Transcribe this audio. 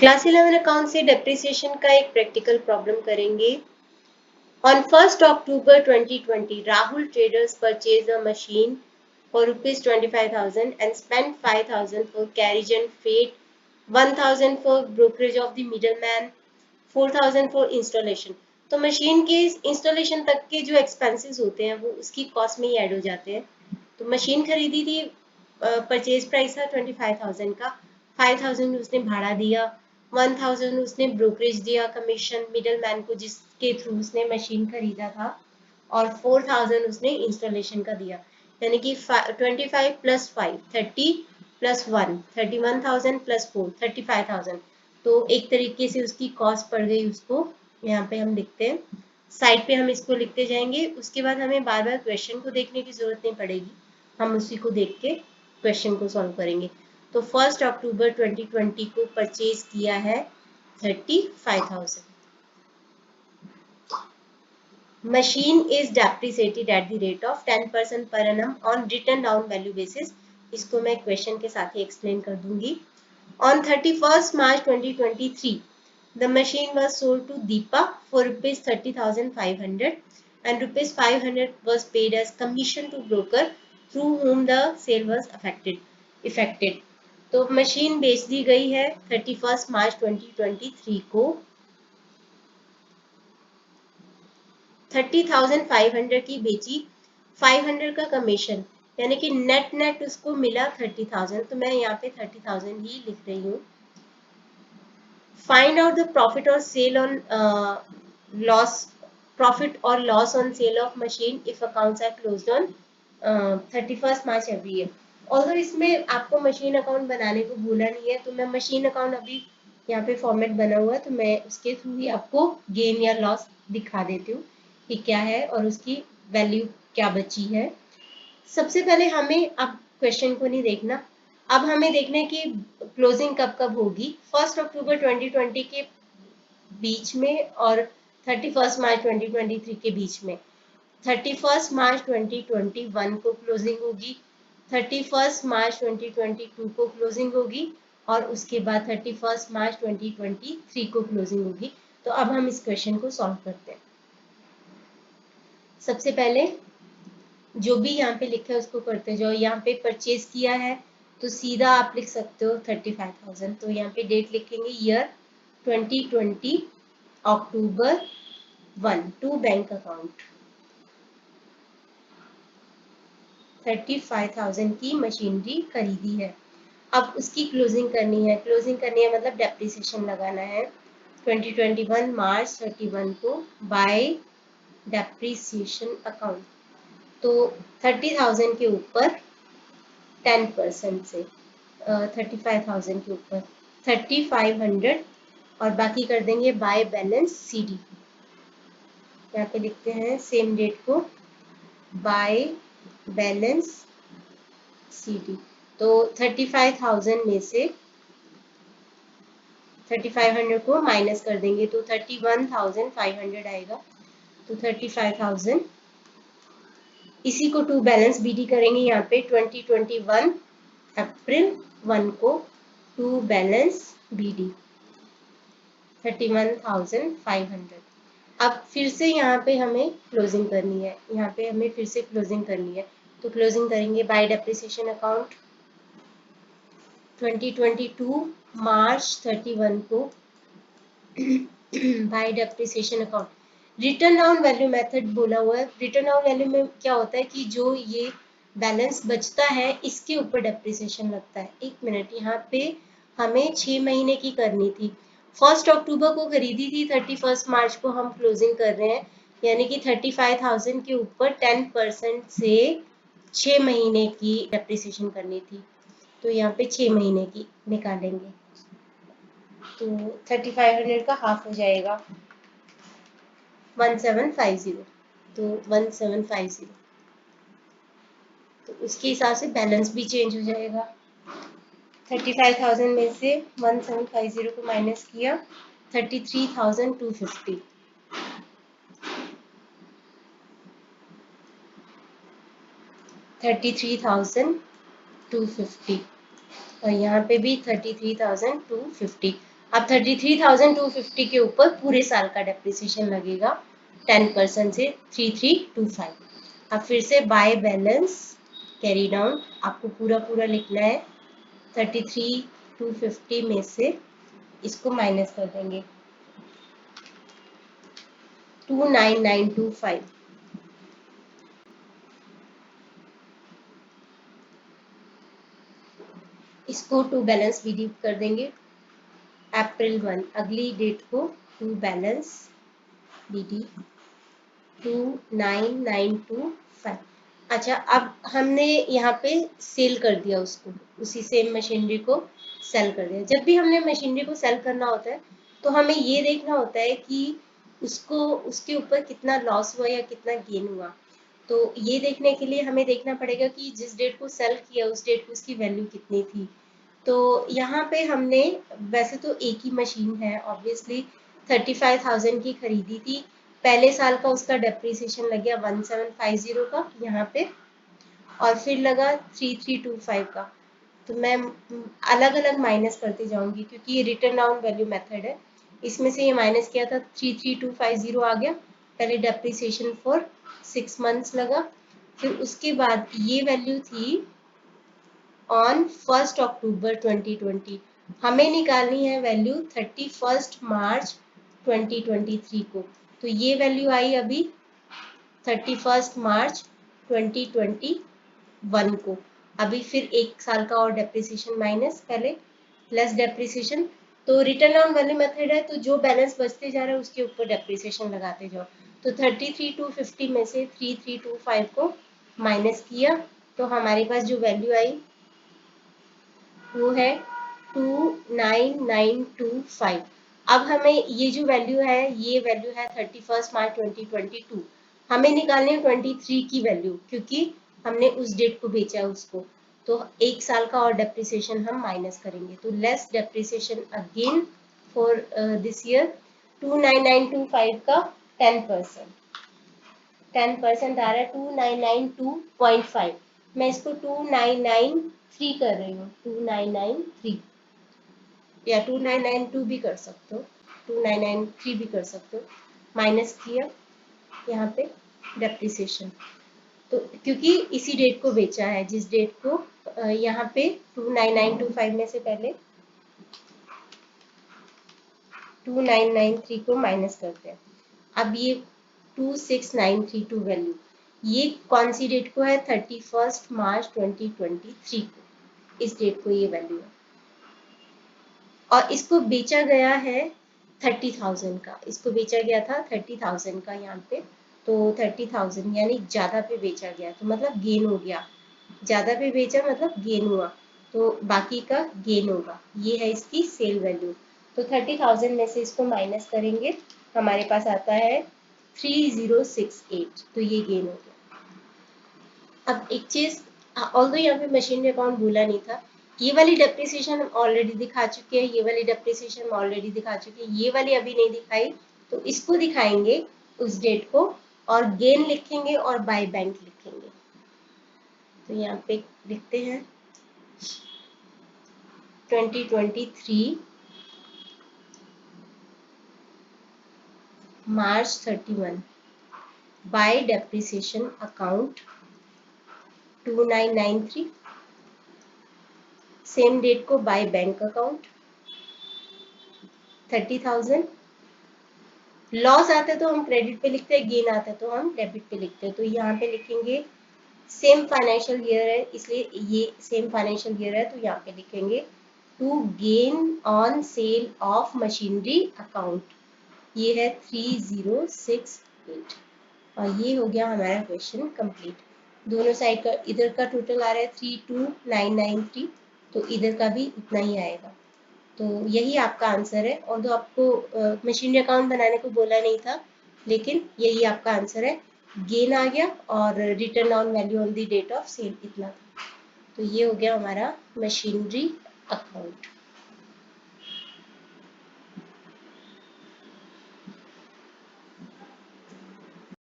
Class 11 account से depreciation का एक प्रैक्टिकल प्रॉब्लम करेंगे। On 1st October 2020, Rahul traders purchased a machine for rupees 25,000 and spent 5,000 for carriage and freight, 1,000 for brokerage of the middleman, 4,000 for installation। तो machine के installation तक के जो expenses होते हैं वो उसकी कॉस्ट में ही ऐड हो जाते हैं। तो मशीन खरीदी थी, परचेज प्राइस था 25,000 का, 5,000 उसने भाड़ा दिया, 1,000 उसने ब्रोकरेज दिया कमीशन मिडल मैन को जिसके थ्रू उसने मशीन खरीदा था, और 4,000 उसने इंस्टॉलेशन का दिया। यानी कि 25 प्लस 5 30 प्लस 1 31,000 प्लस 4 35,000। तो एक तरीके से उसकी कॉस्ट पड़ गई उसको। यहाँ पे हम लिखते हैं, साइड पे हम इसको लिखते जाएंगे। उसके बाद हमें बार बार क्वेश्चन को देखने की जरूरत नहीं पड़ेगी, हम उसी को देख के क्वेश्चन को सॉल्व करेंगे। तो 1 अक्टूबर 2020 को परचेज किया है 35,000। Machine is depreciated at the rate of 10% per annum on written down value basis. इसको मैं क्वेश्चन के साथ ही एक्सप्लेन कर दूंगी। On 31st March 2023, the machine was sold to Deepa for rupees 30,500 and rupees 500 was paid as commission to broker through whom the sale was effected। तो machine बेच दी गई है 31 मार्च 2023 को 30,500 की बेची, 500 का कमीशन, यानी कि नेट उसको मिला 30,000। तो मैं यहाँ पे 30,000 ही लिख रही हूँ। फाइंड आउट द प्रॉफिट और सेल ऑन लॉस, प्रॉफिट और loss on sale of machine if accounts are closed on 31 March every year. और इसमें आपको मशीन अकाउंट बनाने को भूला नहीं है, तो मैं मशीन अकाउंट अभी यहाँ पे फॉर्मेट बना हुआ है, तो मैं उसके थ्रू ही आपको गेन या लॉस दिखा देती हूँ कि क्या है और उसकी वैल्यू क्या बची है। सबसे पहले हमें अब क्वेश्चन को नहीं देखना, अब हमें देखना है कि क्लोजिंग कब कब होगी। 1 अक्टूबर 2020 के बीच में और 31 मार्च 2023 के बीच में। 31 मार्च 2021 को क्लोजिंग होगी, 31 मार्च 2022 को क्लोजिंग होगी और उसके बाद 31 मार्च 2023 को क्लोजिंग होगी। तो अब हम इस क्वेश्चन को सॉल्व करते हैं। सबसे पहले जो भी यहाँ पे लिखा है उसको करते जाओ। यहाँ पे परचेज किया है तो सीधा आप लिख सकते हो 35,000। तो यहाँ पे डेट लिखेंगे year 2020 October 1 to bank account. 35,000 की मशीनरी खरीदी है। अब उसकी क्लोजिंग करनी है, क्लोजिंग करनी है मतलब डेप्रिसिएशन लगाना है 2021 मार्च 31 को बाय डेप्रिसिएशन अकाउंट। तो 30,000 के ऊपर 10% से 35,000 के ऊपर 3,500 और बाकी कर देंगे बाय बैलेंस CD। यहाँ पे लिखते हैं सेम डेट को बाय बैलेंस CD। तो 35,000 में से 3,500 को माइनस कर देंगे तो 31,500 आएगा। तो 35,000 इसी को टू बैलेंस BD करेंगे यहाँ पे 2021 अप्रैल 1 को टू बैलेंस BD 31,500। अब फिर से यहाँ पे हमें क्लोजिंग करनी है, यहाँ पे हमें फिर से क्लोजिंग करनी है। तो क्लोजिंग करेंगे बाय डेप्रिसिएशन अकाउंट 2022 मार्च 31 को bye depreciation account. Return down value method बोला हुआ है। रिटर्न डाउन वैल्यू में क्या होता है कि जो ये बैलेंस बचता है इसके ऊपर डेप्रिसिएशन लगता है। एक मिनट, यहाँ पे हमें 6 महीने की करनी थी। 1 अक्टूबर को खरीदी थी, 31 मार्च को हम क्लोजिंग कर रहे हैं, यानी कि 35,000 के ऊपर 10% से 6 महीने की डेप्रिसिएशन करनी थी। तो यहाँ पे 6 महीने की निकालेंगे तो 3,500 का हाफ हो जाएगा 1750। तो 1750 तो उसके हिसाब से बैलेंस भी चेंज हो जाएगा। 35,000 में से 1750 को माइनस किया 33,250। 33,250 और यहाँ पे भी 33,250। अब 33,250 के ऊपर पूरे साल का डेप्रिसिएशन लगेगा 10% से 3325। अब फिर से बाय बैलेंस कैरी डाउन आपको पूरा पूरा लिखना है। 33,250 में से इसको माइनस कर देंगे 29,925। इसको टू बैलेंस भी डिप कर देंगे। अप्रैल 1 अगली डेट को टू बैलेंस डी 29,925। अच्छा, अब हमने यहाँ पे सेल कर दिया उसको, उसी सेम मशीनरी को सेल कर दिया। जब भी हमने मशीनरी को सेल करना होता है तो हमें ये देखना होता है कि उसको उसके ऊपर कितना लॉस हुआ या कितना गेन हुआ। तो ये देखने के लिए हमें देखना पड़ेगा कि जिस डेट को सेल किया उस डेट को उसकी वैल्यू कितनी थी। तो यहाँ पे हमने वैसे तो एक ही मशीन है ऑब्वियसली 35,000 की खरीदी थी। पहले साल का उसका डेप्रिसिएशन लग गया 1750 का यहाँ पे, और फिर लगा 3325 का। तो मैं अलग अलग माइनस करती जाऊंगी क्योंकि ये रिटर्न डाउन वैल्यू मेथड है। इसमें से ये माइनस किया था 33,250 आ गया। पहले डेप्रिसिएशन फॉर 6 मंथ्स लगा, फिर उसके बाद ये वैल्यू थी ऑन 1 अक्टूबर 2020। हमें निकालनी है वैल्यू 31 मार्च 2023 को। तो ये वैल्यू आई अभी 31 मार्च 2021 को। अभी फिर एक साल का और डेप्रिसिएशन माइनस पहले प्लस डेप्रिसिएशन। तो रिटर्न ऑन वैल्यू मेथड है, तो जो बैलेंस बचते जा रहा है उसके ऊपर डेप्रिसिएशन लगाते जाओ। तो 33,250 में से 3325 को माइनस किया तो हमारे पास जो वैल्यू आई वो है 29,925। अब हमें ये जो वैल्यू है ये वैल्यू है 31 मार्च 2022। हमें निकालनी है 23 की वैल्यू क्योंकि हमने उस डेट को बेचा उसको। तो एक साल का और डेप्रिसिएशन हम माइनस करेंगे। तो less depreciation again for this year 29,925 का 10% आ रहा है 2992.5। मैं इसको 2993 कर रही हूँ, 2993 या 2992 भी कर सकते हो, 2993 भी कर सकते हो। माइनस किया यहाँ पे डेप्रिसिएशन, तो क्योंकि इसी डेट को बेचा है जिस डेट को यहाँ पे 29,925 में से पहले 2993 को माइनस करते हैं। अब ये 26,932 वैल्यू ये कौन सी डेट को है 31 मार्च 2023 को, इस डेट को ये वैल्यू है। और इसको बेचा गया है 30,000 का, इसको बेचा गया था 30,000 का यहाँ पे। तो 30,000 यानी ज्यादा पे बेचा गया तो मतलब गेन हो गया, ज्यादा पे बेचा मतलब गेन हुआ, तो बाकी का गेन होगा। ये है इसकी सेल वैल्यू। तो 30,000 में से इसको माइनस करेंगे हमारे पास आता है 3068, तो ये गेन हो गया। अब एक चीज ऑल्दो यहाँ पे मशीनरी अकाउंट भूला नहीं था, ये वाली डेप्रिसिएशन हम ऑलरेडी दिखा चुके हैं, ये वाली डेप्रिसिएशन हम ऑलरेडी दिखा चुके हैं, ये वाली अभी नहीं दिखाई तो इसको दिखाएंगे उस डेट को, और गेन लिखेंगे और बाय बैंक लिखेंगे। तो यहाँ पे लिखते हैं 2023 March 31 by depreciation account 2993, same date को बाय बैंक अकाउंट 30,000। लॉस आते तो हम क्रेडिट पे लिखते हैं, गेन आता तो हम डेबिट पे लिखते हैं। तो यहाँ पे लिखेंगे सेम फाइनेंशियल ईयर है इसलिए ये सेम फाइनेंशियल ईयर है तो यहाँ पे लिखेंगे to gain on sale of machinery account, ये है 3068। और ये हो गया हमारा क्वेश्चन कंप्लीट। दोनों साइड का इधर का टोटल आ रहा है 32,993, तो इधर का भी उतना ही आएगा। तो यही आपका आंसर है। और तो आपको मशीनरी अकाउंट बनाने को बोला नहीं था, लेकिन यही आपका आंसर है। गेन आ गया और return on value on the date of sale इतना था। तो ये हो गया हमारा मशीनरी अकाउंट।